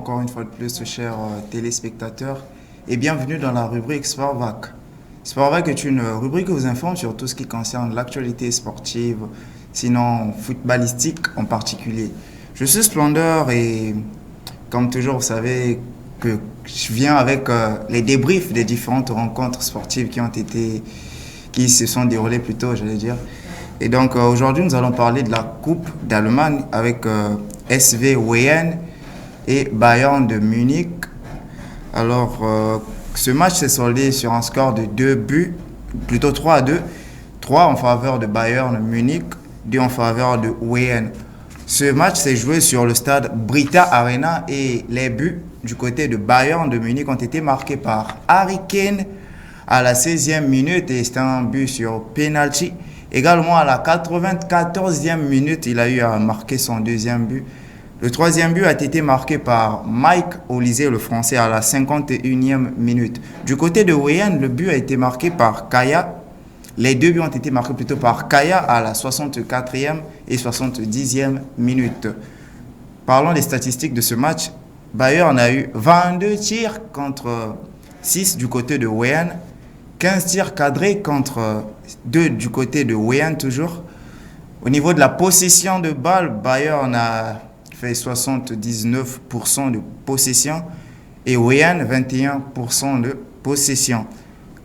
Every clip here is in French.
encore une fois de plus, chers téléspectateurs, et bienvenue dans la rubrique Sportvac. Sportvac est une rubrique qui vous informe sur tout ce qui concerne l'actualité sportive, sinon footballistique en particulier. Je suis Splendeur et, comme toujours, vous savez que je viens avec les débriefs des différentes rencontres sportives qui se sont déroulées plus tôt, j'allais dire. Et donc aujourd'hui, nous allons parler de la Coupe d'Allemagne avec SV Wien et Bayern de Munich. Alors, ce match s'est soldé sur un score de 2 buts, plutôt 3-2. 3 en faveur de Bayern Munich, 2 en faveur de Wien. Ce match s'est joué sur le stade Britta Arena et les buts du côté de Bayern de Munich ont été marqués par Harry Kane à la 16e minute et c'était un but sur penalty. Également à la 94e minute, il a eu à marquer son deuxième but. Le troisième but a été marqué par Mike Olise, le Français, à la 51e minute. Du côté de Wien, le but a été marqué par Kaya. Les deux buts ont été marqués plutôt par Kaya à la 64e et 70e minute. Parlons des statistiques de ce match. Bayern a eu 22 tirs contre 6 du côté de Wien. 15 tirs cadrés contre 2 du côté de Wien toujours. Au niveau de la possession de balle, Bayern a fait 79% de possession et Wien 21% de possession.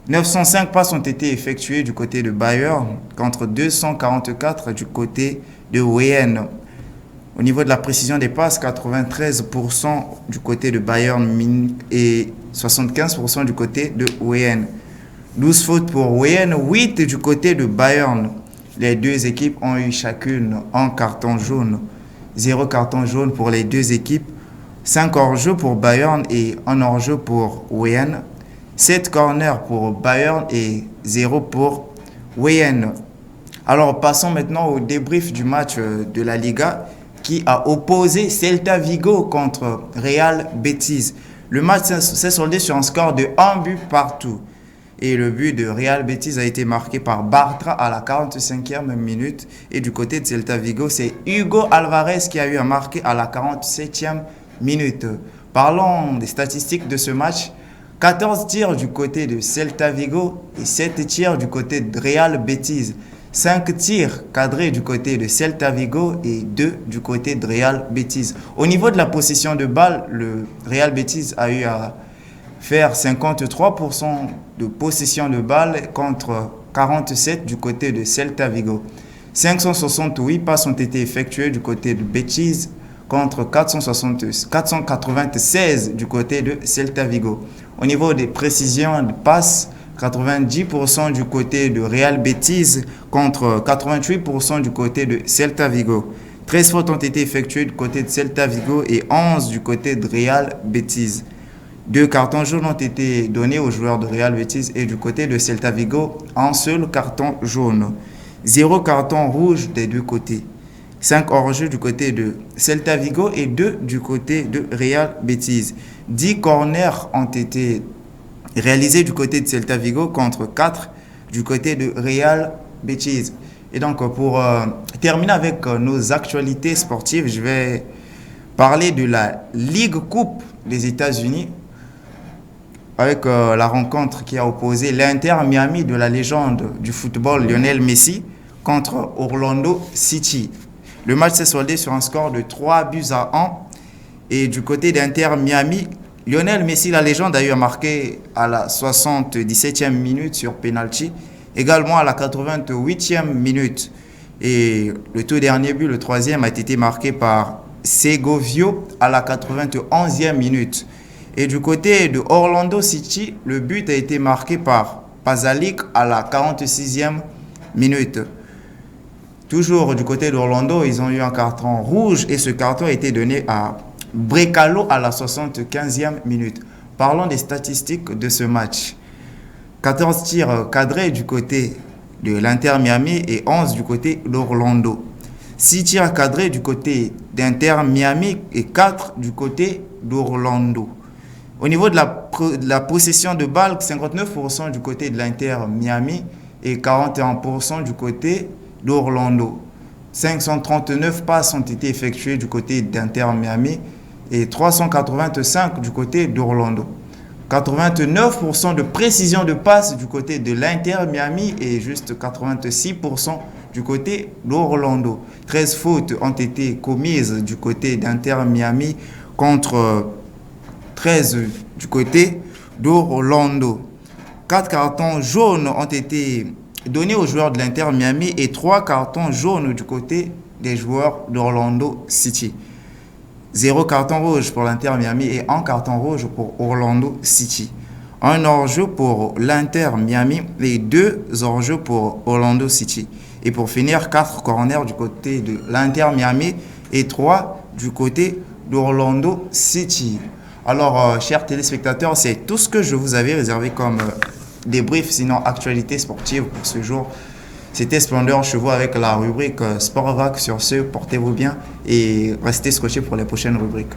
905 passes ont été effectuées du côté de Bayern contre 244 du côté de Wien. Au niveau de la précision des passes, 93% du côté de Bayern et 75% du côté de Wien. 12 fautes pour Wien, 8 du côté de Bayern. Les deux équipes ont eu chacune un carton jaune. 0 carton jaune pour les deux équipes. 5 hors-jeu pour Bayern et 1 hors-jeu pour Wien. 7 corners pour Bayern et 0 pour Wien. Alors passons maintenant au débrief du match de la Liga qui a opposé Celta Vigo contre Real Betis. Le match s'est soldé sur un score de 1 but partout. Et le but de Real Betis a été marqué par Bartra à la 45e minute. Et du côté de Celta Vigo, c'est Hugo Alvarez qui a eu à marquer à la 47e minute. Parlons des statistiques de ce match. 14 tirs du côté de Celta Vigo et 7 tirs du côté de Real Betis. 5 tirs cadrés du côté de Celta Vigo et 2 du côté de Real Betis. Au niveau de la possession de balle, le Real Betis a eu à faire 53% de possession de balle contre 47% du côté de Celta Vigo. 568 passes ont été effectuées du côté de Betis contre 496 du côté de Celta Vigo. Au niveau des précisions de passes, 90% du côté de Real Betis contre 88% du côté de Celta Vigo. 13 fautes ont été effectuées du côté de Celta Vigo et 11 du côté de Real Betis. 2 cartons jaunes ont été donnés aux joueurs de Real Betis et du côté de Celta Vigo, un seul carton jaune. 0 carton rouge des deux côtés. 5 hors-jeu du côté de Celta Vigo et 2 du côté de Real Betis. 10 corners ont été réalisés du côté de Celta Vigo contre 4 du côté de Real Betis. Et donc pour terminer avec nos actualités sportives, je vais parler de la Ligue Coupe des États-Unis avec la rencontre qui a opposé l'Inter Miami de la légende du football Lionel Messi contre Orlando City. Le match s'est soldé sur un score de 3-1 et du côté d'Inter Miami, Lionel Messi, la légende, a eu à marquer à la 77e minute sur penalty, également à la 88e minute. Et le tout dernier but, le troisième, a été marqué par Segovio à la 91e minute. Et du côté de Orlando City, le but a été marqué par Pasalic à la 46e minute. Toujours du côté d'Orlando, ils ont eu un carton rouge et ce carton a été donné à Brecalo à la 75e minute. Parlons des statistiques de ce match. 14 tirs cadrés du côté de l'Inter Miami et 11 du côté d'Orlando. 6 tirs cadrés du côté d'Inter Miami et 4 du côté d'Orlando. Au niveau de la possession de balle, 59% du côté de l'Inter Miami et 41% du côté d'Orlando. 539 passes ont été effectuées du côté d'Inter Miami et 385 du côté d'Orlando. 89% de précision de passe du côté de l'Inter Miami et juste 86% du côté d'Orlando. 13 fautes ont été commises du côté d'Inter Miami contre 13 du côté d'Orlando. 4 cartons jaunes ont été donnés aux joueurs de l'Inter Miami et 3 cartons jaunes du côté des joueurs d'Orlando City. 0 carton rouge pour l'Inter Miami et 1 carton rouge pour Orlando City. Un hors-jeu pour l'Inter Miami et 2 hors-jeux pour Orlando City. Et pour finir, 4 corners du côté de l'Inter Miami et 3 du côté d'Orlando City. Alors, chers téléspectateurs, c'est tout ce que je vous avais réservé comme débrief, sinon actualité sportive pour ce jour. C'était Splendeur Chevaux avec la rubrique Sport Vac. Sur ce, portez-vous bien et restez scotchés pour les prochaines rubriques.